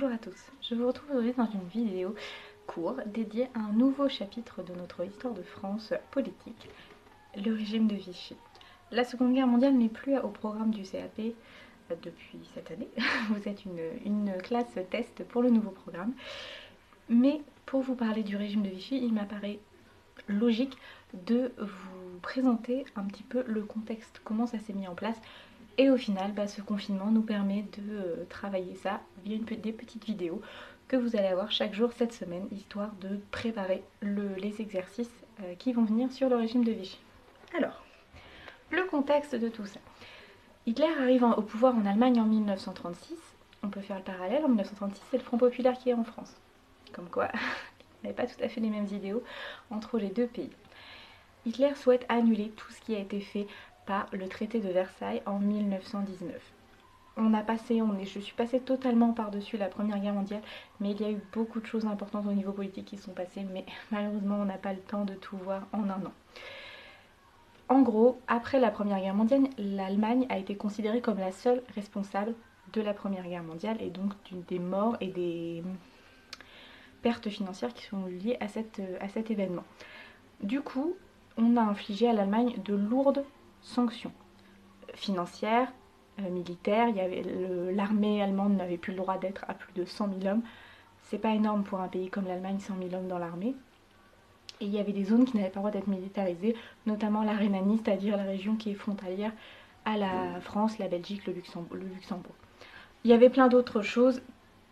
Bonjour à tous, je vous retrouve aujourd'hui dans une vidéo courte dédiée à un nouveau chapitre de notre histoire de France politique, le régime de Vichy. La Seconde Guerre mondiale n'est plus au programme du CAP depuis cette année, vous êtes une classe test pour le nouveau programme, mais pour vous parler du régime de Vichy, il m'apparaît logique de vous présenter un petit peu le contexte, comment ça s'est mis en place. Et au final, ce confinement nous permet de travailler ça via des petites vidéos que vous allez avoir chaque jour cette semaine, histoire de préparer les exercices qui vont venir sur le régime de Vichy. Alors, le contexte de tout ça. Hitler arrive au pouvoir en Allemagne en 1936. On peut faire le parallèle, en 1936, c'est le Front Populaire qui est en France. Comme quoi, on n'avait pas tout à fait les mêmes idéaux entre les deux pays. Hitler souhaite annuler tout ce qui a été fait par le traité de Versailles en 1919. Je suis passée totalement par-dessus la Première Guerre mondiale, mais il y a eu beaucoup de choses importantes au niveau politique qui sont passées, mais malheureusement on n'a pas le temps de tout voir en un an. En gros, après la Première Guerre mondiale, l'Allemagne a été considérée comme la seule responsable de la Première Guerre mondiale et donc des morts et des pertes financières qui sont liées à cet événement. Du coup, on a infligé à l'Allemagne de lourdes sanctions financières, militaires. L'armée allemande n'avait plus le droit d'être à plus de 100 000 hommes. C'est pas énorme pour un pays comme l'Allemagne, 100 000 hommes dans l'armée. Et il y avait des zones qui n'avaient pas le droit d'être militarisées, notamment la Rhénanie, c'est-à-dire la région qui est frontalière à la France, la Belgique, le Luxembourg. Il y avait plein d'autres choses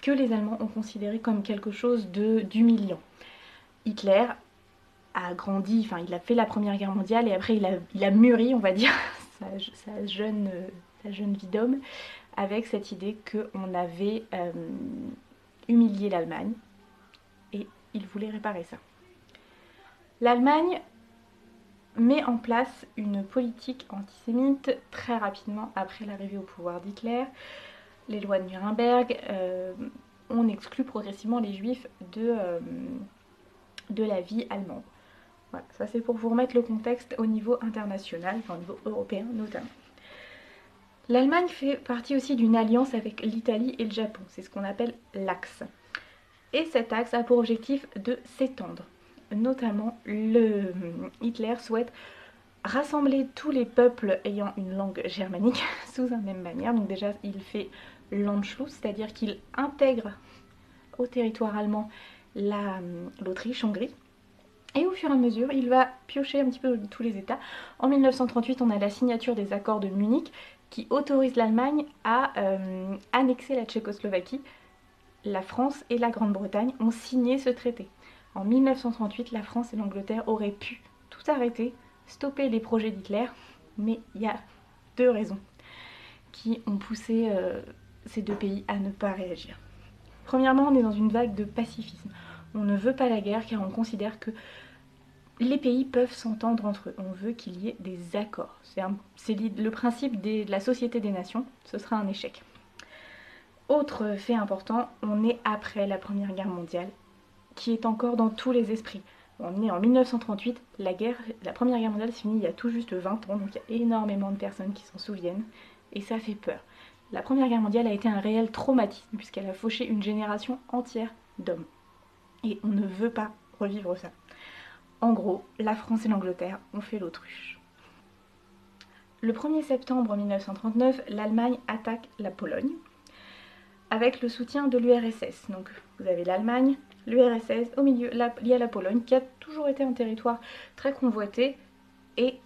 que les Allemands ont considérées comme quelque chose d'humiliant. Hitler a grandi, enfin il a fait la Première Guerre mondiale et après il a mûri, on va dire, sa jeune vie d'homme avec cette idée qu'on avait humilié l'Allemagne et il voulait réparer ça. L'Allemagne met en place une politique antisémite très rapidement après l'arrivée au pouvoir d'Hitler. Les lois de Nuremberg, on exclut progressivement les juifs de la vie allemande. Voilà, ça c'est pour vous remettre le contexte au niveau international, enfin au niveau européen notamment. L'Allemagne fait partie aussi d'une alliance avec l'Italie et le Japon, c'est ce qu'on appelle l'Axe. Et cet axe a pour objectif de s'étendre. Notamment, Hitler souhaite rassembler tous les peuples ayant une langue germanique sous une même manière. Donc déjà, il fait l'Anschluss, c'est-à-dire qu'il intègre au territoire allemand l'Autriche-Hongrie. Et au fur et à mesure, il va piocher un petit peu tous les États. En 1938, on a la signature des accords de Munich qui autorise l'Allemagne à annexer la Tchécoslovaquie. La France et la Grande-Bretagne ont signé ce traité. En 1938, la France et l'Angleterre auraient pu tout arrêter, stopper les projets d'Hitler, mais il y a deux raisons qui ont poussé ces deux pays à ne pas réagir. Premièrement, on est dans une vague de pacifisme. On ne veut pas la guerre car on considère que les pays peuvent s'entendre entre eux. On veut qu'il y ait des accords. C'est le principe de la société des nations. Ce sera un échec. Autre fait important, on est après la Première Guerre mondiale, qui est encore dans tous les esprits. On est en 1938, la Première Guerre mondiale s'est finie il y a tout juste 20 ans, donc il y a énormément de personnes qui s'en souviennent, et ça fait peur. La Première Guerre mondiale a été un réel traumatisme, puisqu'elle a fauché une génération entière d'hommes. Et on ne veut pas revivre ça. En gros, la France et l'Angleterre ont fait l'autruche. Le 1er septembre 1939, l'Allemagne attaque la Pologne, avec le soutien de l'URSS. Donc vous avez l'Allemagne, l'URSS, au milieu, il y a la Pologne, qui a toujours été un territoire très convoité, et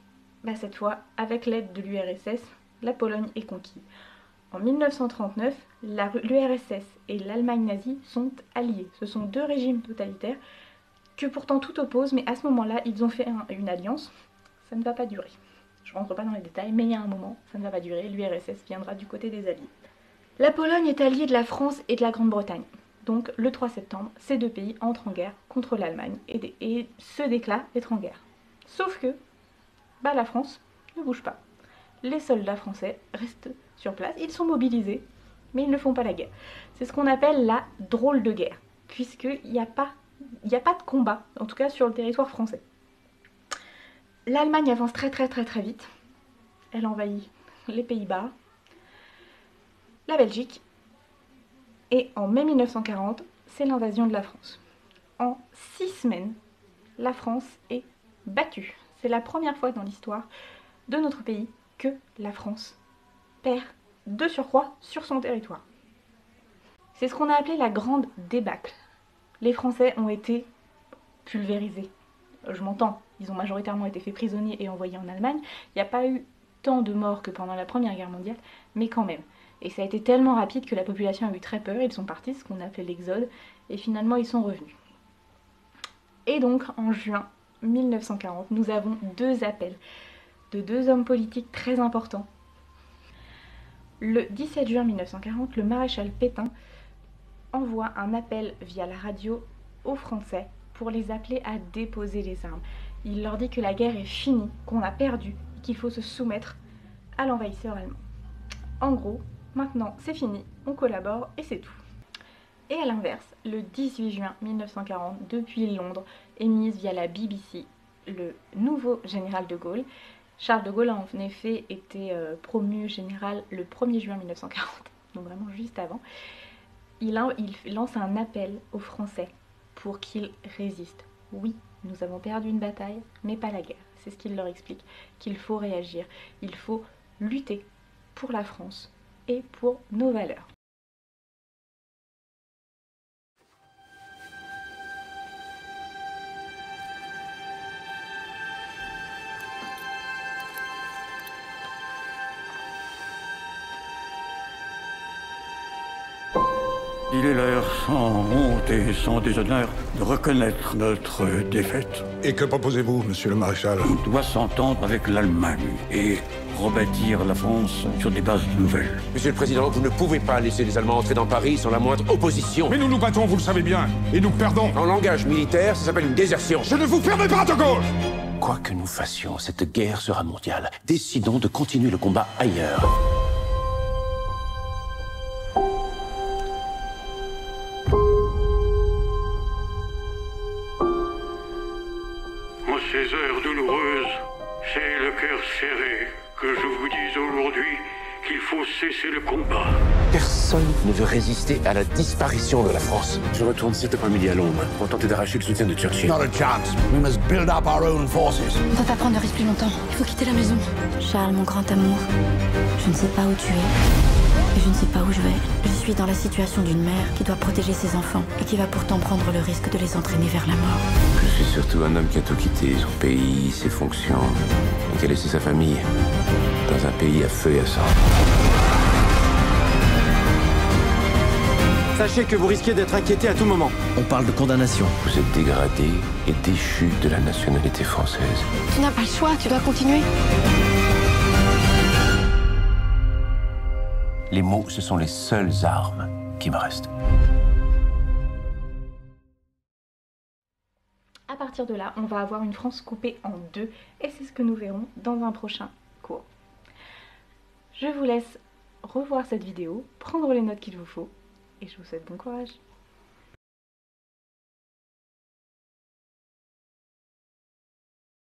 cette fois, avec l'aide de l'URSS, la Pologne est conquise. En 1939, l'URSS et l'Allemagne nazie sont alliés. Ce sont deux régimes totalitaires que pourtant tout oppose, mais à ce moment-là, ils ont fait une alliance. Ça ne va pas durer. Je rentre pas dans les détails, mais il y a un moment, ça ne va pas durer, l'URSS viendra du côté des Alliés. La Pologne est alliée de la France et de la Grande-Bretagne. Donc le 3 septembre, ces deux pays entrent en guerre contre l'Allemagne et se déclarent être en guerre. Sauf que la France ne bouge pas. Les soldats français restent sur place, ils sont mobilisés, mais ils ne font pas la guerre. C'est ce qu'on appelle la drôle de guerre, puisqu'il n'y a pas de combat, en tout cas sur le territoire français. L'Allemagne avance très vite. Elle envahit les Pays-Bas, la Belgique Et en mai 1940, c'est l'invasion de la France. En 6 semaines, la France est battue. C'est la première fois dans l'histoire de notre pays que la France perd de surcroît sur son territoire. C'est ce qu'on a appelé la grande débâcle. Les Français ont été pulvérisés. Je m'entends, ils ont majoritairement été faits prisonniers et envoyés en Allemagne. Il n'y a pas eu tant de morts que pendant la Première Guerre mondiale, mais quand même. Et ça a été tellement rapide que la population a eu très peur, ils sont partis, ce qu'on a appelé l'exode, et finalement ils sont revenus. Et donc en juin 1940, nous avons 2 appels de 2 hommes politiques très importants. Le 17 juin 1940, le maréchal Pétain envoie un appel via la radio aux Français pour les appeler à déposer les armes. Il leur dit que la guerre est finie, qu'on a perdu, qu'il faut se soumettre à l'envahisseur allemand. En gros, maintenant c'est fini, on collabore et c'est tout. Et à l'inverse, le 18 juin 1940, depuis Londres, émise via la BBC le nouveau général de Gaulle. Charles de Gaulle a en effet été promu général le 1er juin 1940, donc vraiment juste avant. Il lance un appel aux Français pour qu'ils résistent. Oui, nous avons perdu une bataille, mais pas la guerre. C'est ce qu'il leur explique, qu'il faut réagir, il faut lutter pour la France et pour nos valeurs. Il est l'heure, sans honte et sans déshonneur, de reconnaître notre défaite. Et que proposez-vous, monsieur le maréchal? On doit s'entendre avec l'Allemagne et rebâtir la France sur des bases nouvelles. Monsieur le Président, vous ne pouvez pas laisser les Allemands entrer dans Paris sans la moindre opposition. Mais nous nous battons, vous le savez bien, et nous perdons. En langage militaire, ça s'appelle une désertion. Je ne vous permets pas, de Gaulle! Quoi que nous fassions, cette guerre sera mondiale. Décidons de continuer le combat ailleurs. En ces heures douloureuses, c'est le cœur serré que je vous dis aujourd'hui qu'il faut cesser le combat. Personne ne veut résister à la disparition de la France. Je retourne cet après-midi à Londres pour tenter d'arracher le soutien de Churchill. Not a chance. We must build up our own forces. On va pas prendre de risque plus longtemps. Il faut quitter la maison. Charles, mon grand amour, je ne sais pas où tu es. Et je ne sais pas où je vais. Je suis dans la situation d'une mère qui doit protéger ses enfants et qui va pourtant prendre le risque de les entraîner vers la mort. Je suis surtout un homme qui a tout quitté, son pays, ses fonctions, et qui a laissé sa famille dans un pays à feu et à sang. Sachez que vous risquez d'être inquiété à tout moment. On parle de condamnation. Vous êtes dégradé et déchu de la nationalité française. Tu n'as pas le choix, tu dois continuer. Les mots, ce sont les seules armes qui me restent. À partir de là, on va avoir une France coupée en 2 et c'est ce que nous verrons dans un prochain cours. Je vous laisse revoir cette vidéo, prendre les notes qu'il vous faut et je vous souhaite bon courage.